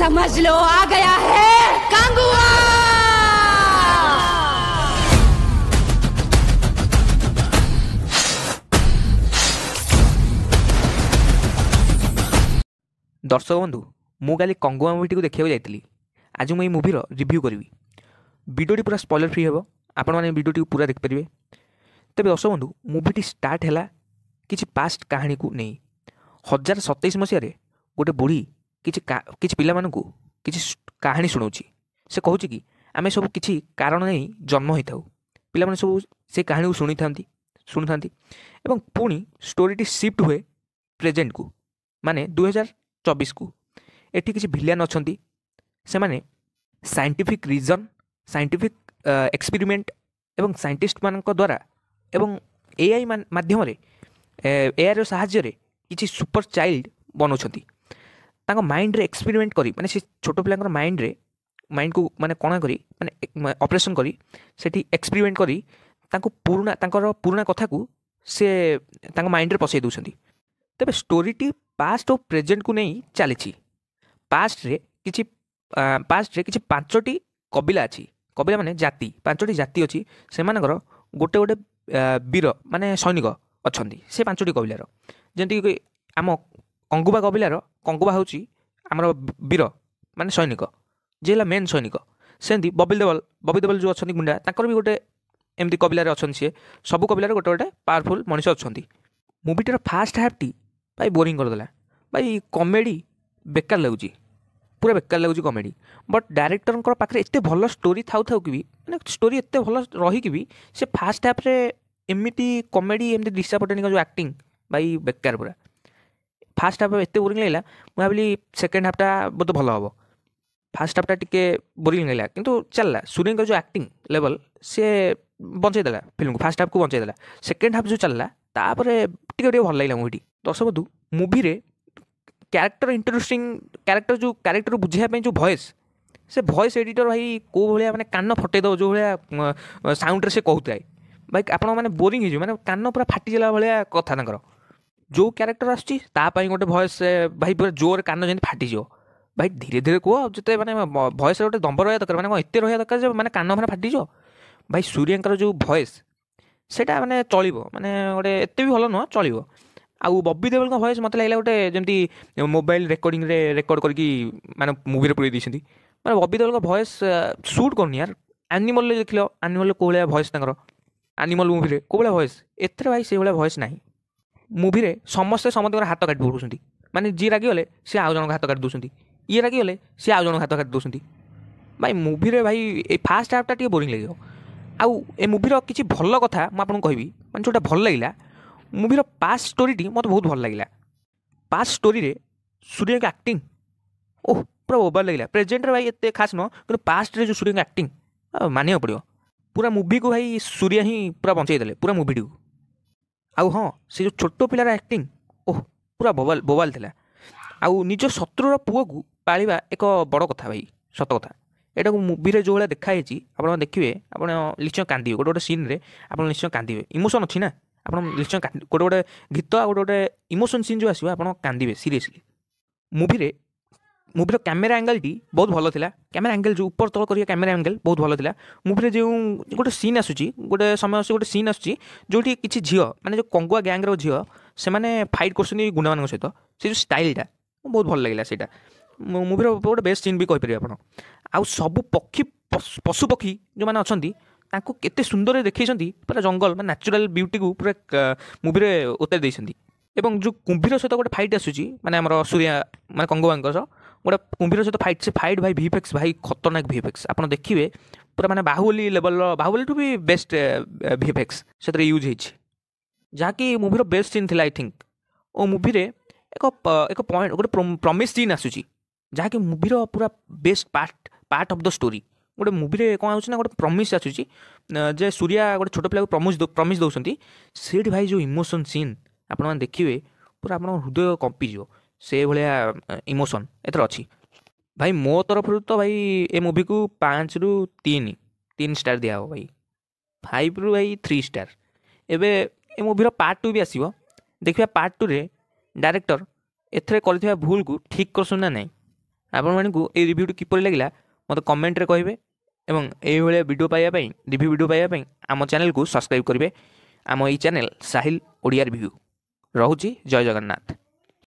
समझ लो आ गया है कांगुआ। दर्शक बंधु मु काली कंगुआ मुवी को देखा जाइली। आज मुझे मुवीर रिव्यू करी। वीडियो पूरा स्पॉइलर फ्री हे। आपण मैंने वीडियो पूरा देखिपारे। तेज दर्शक बंधु मुवीटी स्टार्ट है किसी पास्ट कहानी को नहीं। 2027 मसीह गोटे बुढ़ी किसी पिला मानू किसी कहानी शुणाऊँ। से कहूँ कि आम सब किसी कारण नहीं जन्म होता हूँ। पिला माने सब से कहानी को शुणी था पुणी स्टोरीटी शिफ्ट हुए प्रेजेंट को माने 2024 को। एठी किसी भिलियन अच्छा से माने साइंटिफिक रीजन साइंटिफिक एक्सपेरिमेंट एवं साइंटिस्ट मान द्वारा एवं एआई माध्यम एआई साहाय्य किसी सुपर चाइल्ड बनाऊँच माइंड रे एक्सपेरिमेंट करी माने से छोट पिला माइंड को माने कणा करी माने ऑपरेशन करी सेठी एक्सपेरिमेंट करी पुराना कथा को से माइंड रे पसई दउछंती। तेबे स्टोरीटी पास्ट और प्रेजेंट को नहीं चली। पास्ट रे किसी 5टी कबिला अच्छी। कबिला माने जाति 5टी जाति अच्छी से गोटे गोटे वीर माने सैनिक अच्छा से 5टी कबिलार जमीक आम कंगुबा कबिलार कंगुबा हूँ आमर वीर माने सैनिक जे मेन सैनिक। सेमती बबी देवल जो अच्छा गुंडा ताकर भी गोटे एमती कबिलार अच्छा सी सब कबिलार गोटे गोटे पावरफुल मनीष अच्छा। मुवीटार फास्ट हाफ्टी भाई बोरिंग करदेला भाई। कॉमेडी बेकार लगुच पूरा बेकार लगुच कॉमेडी। बट डायरेक्टर पाखे एत भल स्टोरी थाउ कि भी स्टोरी एत भल रही भी से फास्ट हाफ्रे एमती कॉमेडी एमती दिशा पटेनी जो एक्टिंग भाई बेकार पूरा। फास्ट हाफ एत बोरिंग लगे मुझे भाविली सेकेंड हाफ्टा बहुत भल हम। फास्ट हाफ्टा टिके बोरिंग लगे किंतु चलला। सूर्य जो एक्टिंग लेवल से बंचेदेला फिल्म को फास्ट हाफ को बंचेदेला। सेकेंड हाफ जो चलला तापर टिके भल लगे मुवी। दर्शक बंधु मुवी रे कैरेक्टर इंट्रोड्यूसिंग कैरेक्टर बुझाई जो वॉइस से वॉइस एडिटर भाई को भाया माने कान फटेद जो भाया साउंड से कहता है भाई आपण मैंने बोरिंग हो माने कान पूरा फाटीला भाया कथा तांकर। जो कैरेक्टर आसुची तापाई गोटे वॉइस भाई पूरा जोर कान जमी फाटी भाई धीरे धीरे कह जिते मैंने वॉइस गोटे दम्ब रहा दरकार मैंने एत रहा दरकार मैंने कान मैंने फाटी भाई। सूर्यंकर जो वॉइस सेटा मैंने चलो मैंने गोटे एत भी भल नुह चलो। आउ बबी देवल वॉइस मत लगे गोटे जमी मोबाइल रेकर्डिंग रेकर्ड करके माने मुवी पुरे दी मैंने बबी देवल वॉइस सुट करनी यार। एनिमल देख लो एनिमल कौ भाया वॉइस एनिमल मुवी कौ भाया वॉइस एथरे भाई से भाया वॉइस ना। मुवी रे समस्त हाथ काटी पड़ुंट माने जी रागिगले सी आउ जन हाथ काटी दूसरी ये रागिगले सी आउ जन हाथ काटी दूसरी भाई। मुवी रे भाई ए फास्ट हाफ्टा टी बोरिंग लगे। आउ ए मुवीर किसी भल कथा मुझे कहबी माने जोटा भल लगे मुवीर पास्ट स्टोरीटी मत बहुत भल लगे। पास्ट स्टोरी रे सूर्य की एक्टिंग ओह पूरा ओवर लगे। प्रेजेंट भाई एत खास नुह कि पास्ट रे जो सूर्य की एक्टिंग मानिया पड़ो पूरा मुवी को भाई सूर्य ही पूरा बंचेदेले पूरा मुवीटी को। आउ हाँ से जो छोट पिलार एक्टिंग ओह पूरा बोबाल था। आउ निज शत्रुर पुओ को पालिबा एक बड़ कथा भाई सत कथा। एटा को मुवी रे जो भाया देखाई आप देखिए आप निश्चय कांदे गोटे गोटे सीन रे आप निश्चय कांदे इमोशन अच्छी ना आप निश्चय गोटे गोटे गीत गोटे गोटे इमोशन सीन जो आसो आप कांदे सीरीयसली। मुवीर कैमेरा एंगल टी बहुत भल था। कैमेरा एंगल जो ऊपर तल करिया कैमेरा एंगल बहुत भल था। मुवी जो गोटे सीन आसूची गोटे समय गोटे सीन आसूची जोटी किसी झील माने जो कंगुआ गैंग्र झील से मैंने फाइट कर गुंडा मान सहित से जो स्टाइलटा बहुत भल लगे। से मुवीर गोटे बेस्ट सीन भी कहीपर आप। आउ सब पक्षी पशु पक्षी जो मैंने अच्छा केते सुंदर देखी पूरा जंगल मैं नेचुरल ब्यूटी को पूरा मुवी रे उतार देइछंती। एवं जो कुंभीर सहित गोटे फाइट आसूची माने हमर सूर्य माने कंगुआंकर गोटे कुंभीर सहित फाइट से फाइट भाई वीएफएक्स भाई खतरनाक वीएफएक्स आप देखिए पूरा माने बाहुबली लेवल बाहुबली टू भी बेस्ट वीएफएक्स से यूज होती जहाँकि मुवीर बेस्ट सीन थी आई थिंक। ओ मुवी रे एक पॉइंट गोटे प्रमिस सीन आसूची जहाँकि मुवीर पूरा best part of the story. गोटे मुवी रे कौन होना गोटे प्रमिस आसूची जे सूर्या गोटे छोट पिला को प्रमिस दौरान से भाई जो इमोशन सीन आप देखिए पूरा आप हृदय कंपीज से भाया इमोशन एथर अच्छी भाई। मो तरफ तो भाई ए मुवी को 5 रु 3 स्टार दिया हो भाई 5 रु भाई 3 स्टार। एबे ए मुवीर पार्ट 2 भी आसीबो देखिए पार्ट 2 रे डायरेक्टर एथरे करथिबा भूल को ठीक करसन ना नहीं ଆପଣମାନଙ୍କୁ এই ରିଭ୍ୟୁଟି କିପରି ଲାଗିଲା ମୋତେ କମେଣ୍ଟରେ କହିବେ ଏବଂ ଏଇଭଳିଆ ଭିଡ଼ିଓ ପାଇବା ପାଇଁ ରିଭ୍ୟୁ ଭିଡ଼ିଓ ପାଇବା ପାଇଁ ଆମ ଚ୍ୟାନେଲକୁ ସବସ୍କ୍ରାଇବ୍ କରିବେ। ଆମ ଏଇ ଚ୍ୟାନେଲ ସାହିଲ ଓଡ଼ିଆ ରିଭ୍ୟୁ। ରହୁଛି ଜୟ ଜଗନ୍ନାଥ।